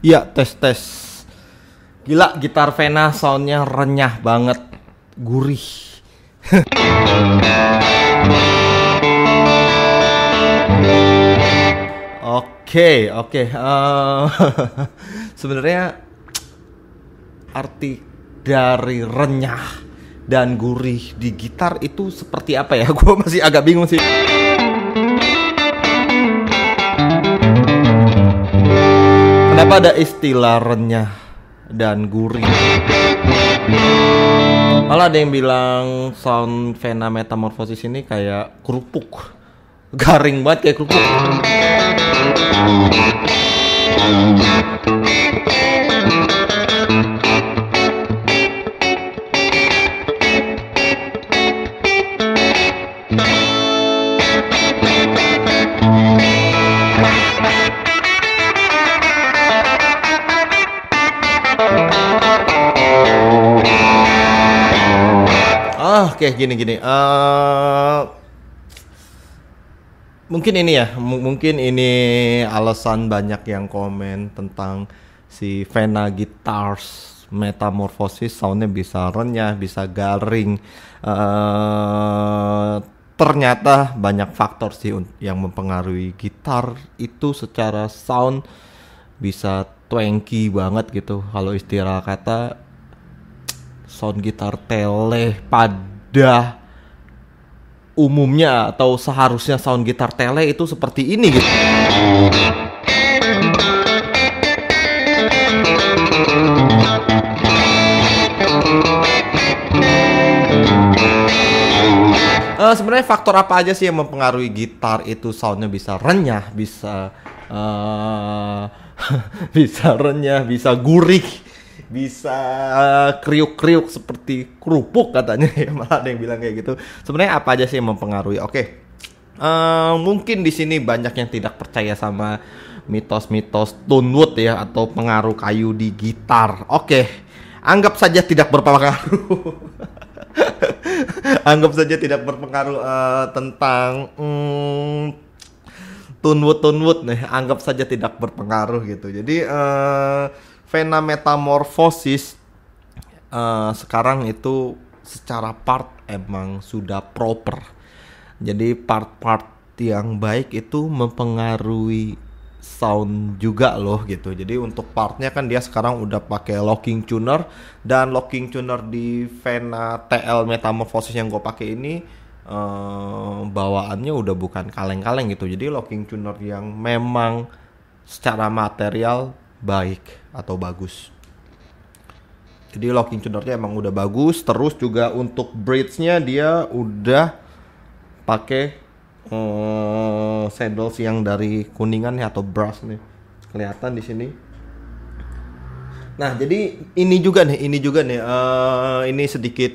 Ya, tes. Gila, gitar Vena soundnya renyah banget, gurih. Oke. Sebenarnya arti dari renyah dan gurih di gitar itu seperti apa ya? Gue masih agak bingung sih. Kenapa ada istilah renyah dan gurih? Malah ada yang bilang sound Vena Metamorphosis ini kayak kerupuk. Garing banget kayak kerupuk. Kayak gini. Mungkin ini alasan banyak yang komen tentang si Vena Guitars Metamorphosis soundnya bisa renyah, bisa garing. Ternyata banyak faktor sih yang mempengaruhi gitar itu secara sound bisa twanky banget gitu. Kalau istilah kata sound gitar tele pada umumnya atau seharusnya sound gitar tele itu seperti ini gitu. Sebenarnya faktor apa aja sih yang mempengaruhi gitar itu soundnya bisa renyah, bisa bisa renyah, bisa gurih, bisa kriuk-kriuk seperti kerupuk katanya ya, malah ada yang bilang kayak gitu. Sebenarnya apa aja sih yang mempengaruhi? Mungkin di sini banyak yang tidak percaya sama mitos-mitos Tonewood ya, atau pengaruh kayu di gitar. Anggap saja tidak berpengaruh. Anggap saja tidak berpengaruh tentang Tonewood nih, anggap saja tidak berpengaruh gitu. Jadi Vena Metamorphosis sekarang itu secara part emang sudah proper. Jadi part-part yang baik itu mempengaruhi sound juga loh gitu. Jadi untuk partnya kan dia sekarang udah pakai locking tuner, dan locking tuner di Vena TL Metamorphosis yang gue pakai ini bawaannya udah bukan kaleng-kaleng gitu. Jadi locking tuner yang memang secara material baik atau bagus. Jadi locking tunernya emang udah bagus. Terus juga untuk bridge-nya dia udah pakai saddles yang dari Kuningan ya, atau brass nih, kelihatan di sini. Nah jadi ini juga nih ini sedikit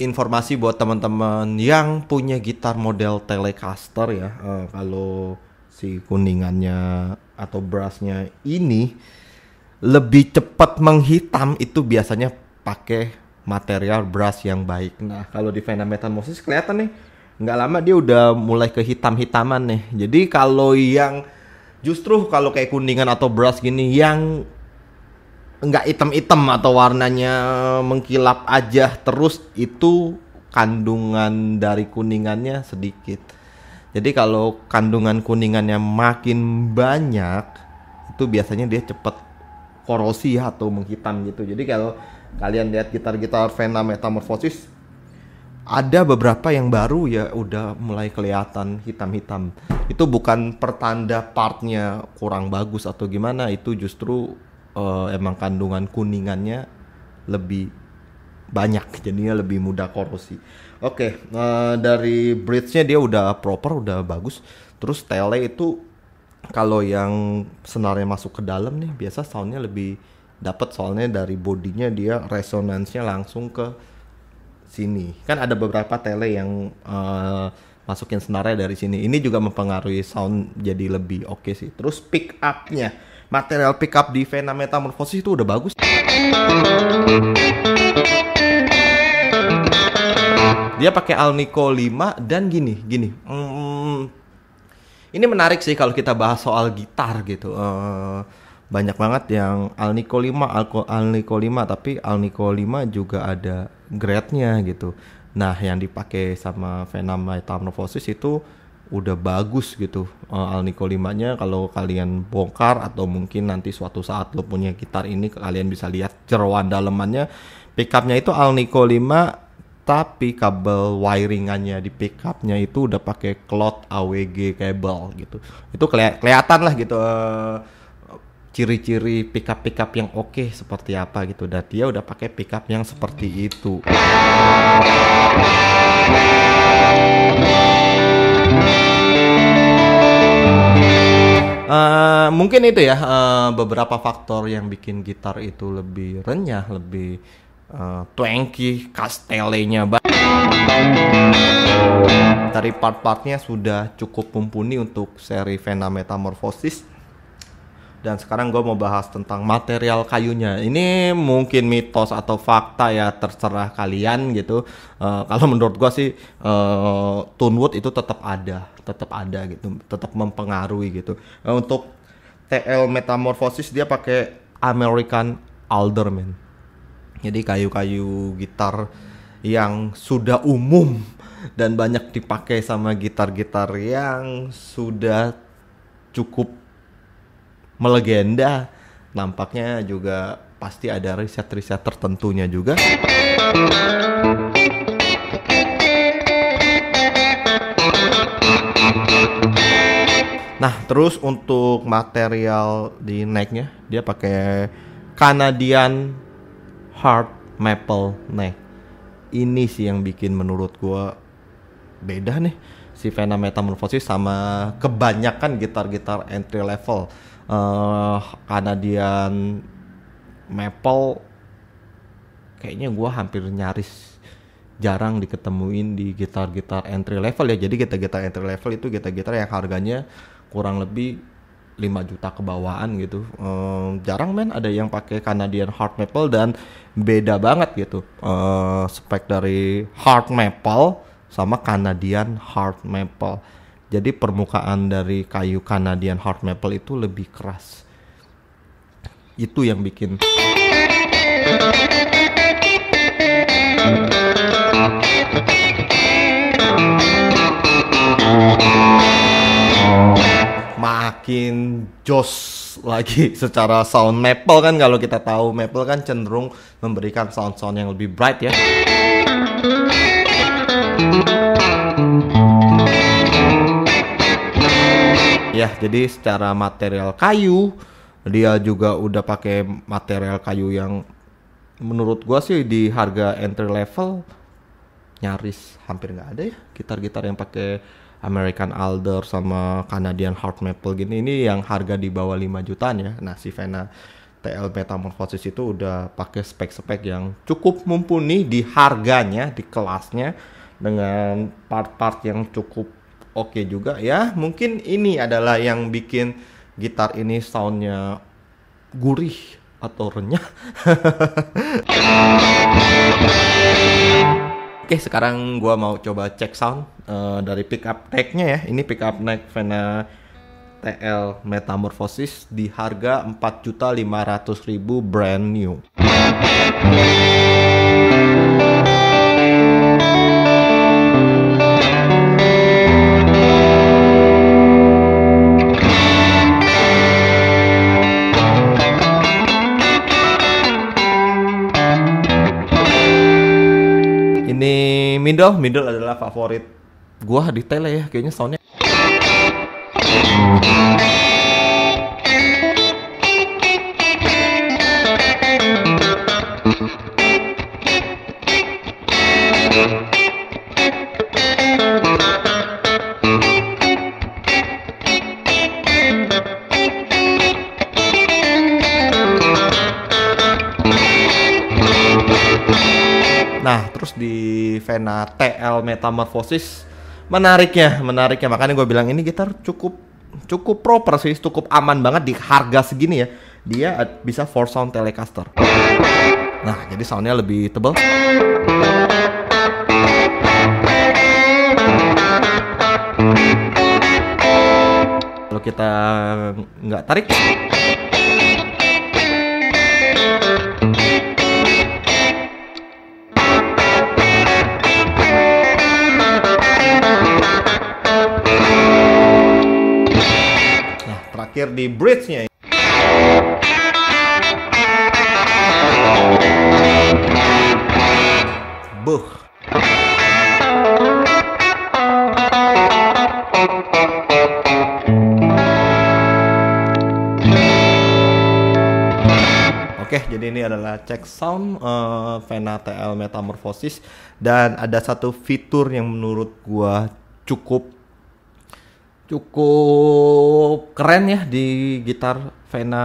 informasi buat teman-teman yang punya gitar model Telecaster ya. Kalau si Kuningannya atau brassnya ini lebih cepat menghitam, itu biasanya pakai material brass yang baik. Nah kalau di Vena Metamorphosis kelihatan nih, nggak lama dia udah mulai ke hitam-hitaman nih. Jadi kalau yang justru kalau kayak Kuningan atau brass gini yang nggak hitam-hitam atau warnanya mengkilap aja terus, itu kandungan dari Kuningannya sedikit. Jadi kalau kandungan Kuningannya makin banyak, itu biasanya dia cepet korosi atau menghitam gitu. Jadi kalau kalian lihat gitar-gitar Vena Metamorphosis, ada beberapa yang baru ya udah mulai kelihatan hitam-hitam. Itu bukan pertanda partnya kurang bagus atau gimana, itu justru emang kandungan Kuningannya lebih banyak, jadinya lebih mudah korosi. Dari bridge-nya dia udah proper, udah bagus. Terus tele itu kalau yang senarnya masuk ke dalam nih, biasa soundnya lebih dapet, soalnya dari bodinya dia resonansnya langsung ke sini. Kan ada beberapa tele yang masukin senarnya dari sini. Ini juga mempengaruhi sound jadi lebih oke sih. Terus pick up-nya, material pick up di Vena Metamorphosis itu udah bagus. Dia pakai Alnico 5 dan gini. Ini menarik sih kalau kita bahas soal gitar gitu. banyak banget yang Alnico 5, Alnico 5, tapi Alnico 5 juga ada grade-nya gitu. Nah, yang dipakai sama Vena Metamorphosis itu udah bagus gitu. Alnico 5-nya kalau kalian bongkar atau mungkin nanti suatu saat lo punya gitar ini, kalian bisa lihat jeroan dalemannya. Pickupnya itu Alnico 5, tapi kabel wiringannya di pickupnya itu udah pakai cloth AWG cable gitu. Itu kelihatan lah gitu ciri-ciri pickup yang oke seperti apa gitu, dan dia udah pakai pickup yang seperti itu. Mungkin itu ya beberapa faktor yang bikin gitar itu lebih renyah, lebih twanky, castellenya dari part-partnya sudah cukup mumpuni untuk seri Vena Metamorphosis. Dan sekarang gue mau bahas tentang material kayunya. Ini mungkin mitos atau fakta ya, terserah kalian gitu. Kalau menurut gue sih Tonewood itu tetap ada gitu, tetap mempengaruhi gitu. Untuk TL Metamorphosis dia pakai American Alder, man. Jadi kayu-kayu gitar yang sudah umum dan banyak dipakai sama gitar-gitar yang sudah cukup melegenda. Nampaknya juga pasti ada riset-riset tertentunya juga. Nah, terus untuk material di necknya dia pakai Canadian Hard Maple neck. Ini sih yang bikin menurut gua beda nih si Vena Metamorphosis sama kebanyakan gitar-gitar entry level. Canadian Maple kayaknya gua hampir nyaris jarang diketemuin di gitar-gitar entry level ya. Jadi gitar-gitar entry level itu gitar-gitar yang harganya kurang lebih 5 juta ke bawaan gitu. Jarang men ada yang pakai Canadian Hard Maple, dan beda banget gitu spek dari Hard Maple sama Canadian Hard Maple. Jadi permukaan dari kayu Canadian Hard Maple itu lebih keras. Itu yang bikin makin jos lagi secara sound. Maple kan, kalau kita tahu Maple kan cenderung memberikan sound-sound yang lebih bright ya. Ya, jadi secara material kayu dia juga udah pakai material kayu yang menurut gua sih di harga entry level nyaris hampir nggak ada ya gitar-gitar yang pakai American Alder sama Canadian Hard Maple gini. Ini yang harga di bawah 5 jutaan ya. Nah, si Vena TL Metamorphosis itu udah pakai spek-spek yang cukup mumpuni di harganya, di kelasnya, dengan part-part yang cukup oke juga ya. Mungkin ini adalah yang bikin gitar ini soundnya gurih atau renyah. Oke, sekarang gua mau coba cek sound dari pickup neck-nya ya. Ini pickup neck Vena TL Metamorphosis di harga 4.500.000 brand new. Ini middle adalah favorit gua di tele ya, kayaknya soundnya. Nah, terus di Vena TL Metamorphosis menariknya makanya gue bilang ini gitar cukup proper sih, cukup aman banget di harga segini ya. Dia bisa 4 sound Telecaster. Nah, jadi soundnya lebih tebal. Kalau kita nggak tarik, di bridge-nya. Buh. Oke, jadi ini adalah cek sound Vena TL Metamorphosis, dan ada satu fitur yang menurut gua cukup keren ya di gitar Vena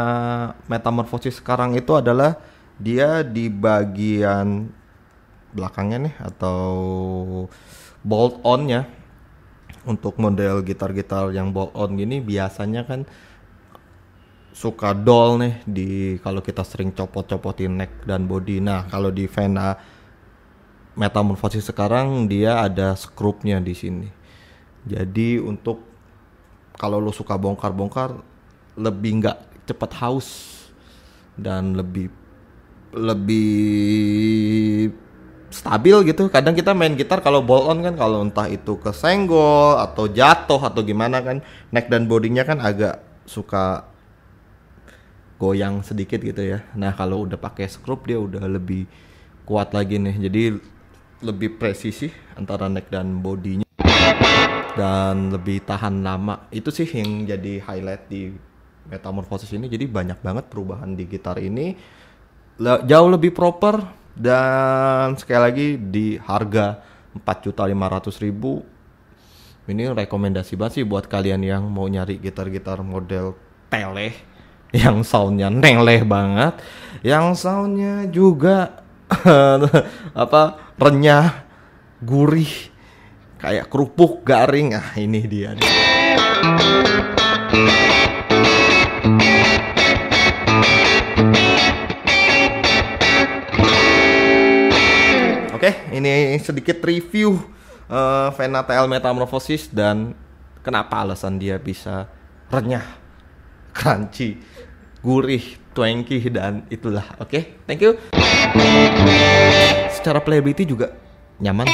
Metamorphosis sekarang, itu adalah dia di bagian belakangnya nih atau bolt on ya. Untuk model gitar-gitar yang bolt on gini biasanya kan suka dull nih kalau kita sering copot-copotin neck dan body. Nah, kalau di Vena Metamorphosis sekarang dia ada skrupnya di sini. Jadi untuk kalau lo suka bongkar-bongkar lebih nggak cepet haus dan lebih stabil gitu. Kadang kita main gitar kalau bolt on kan, kalau entah itu kesenggol atau jatuh atau gimana kan, neck dan bodinya kan agak suka goyang sedikit gitu ya. Nah, kalau udah pakai skrup dia udah lebih kuat lagi nih. Jadi lebih presisi antara neck dan bodinya dan lebih tahan lama. Itu sih yang jadi highlight di Metamorphosis ini. Jadi banyak banget perubahan di gitar ini. Jauh lebih proper, dan sekali lagi di harga 4.500.000. Ini rekomendasi banget sih buat kalian yang mau nyari gitar-gitar model tele yang soundnya neleh banget, yang soundnya juga renyah, gurih, kayak kerupuk garing. Ah, ini dia. Oke, ini sedikit review Vena TL Metamorphosis dan kenapa alasan dia bisa renyah, crunchy, gurih, twanky, dan itulah. Oke, thank you. Secara playability juga nyaman.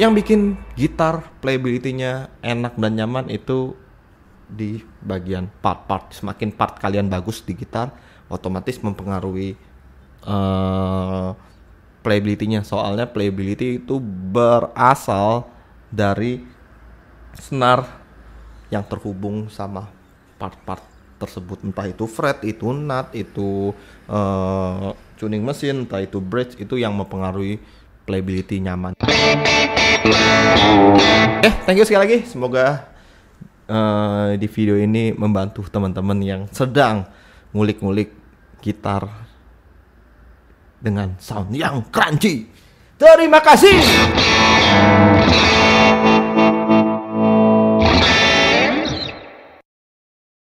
Yang bikin gitar playability-nya enak dan nyaman itu di bagian part. Semakin part kalian bagus di gitar, otomatis mempengaruhi playability-nya. Soalnya playability itu berasal dari senar yang terhubung sama part-part tersebut, entah itu fret, itu nut, itu tuning mesin, entah itu bridge, itu yang mempengaruhi playability nyaman. Thank you sekali lagi. Semoga di video ini membantu teman-teman yang sedang ngulik-ngulik gitar dengan sound yang crunchy. Terima kasih.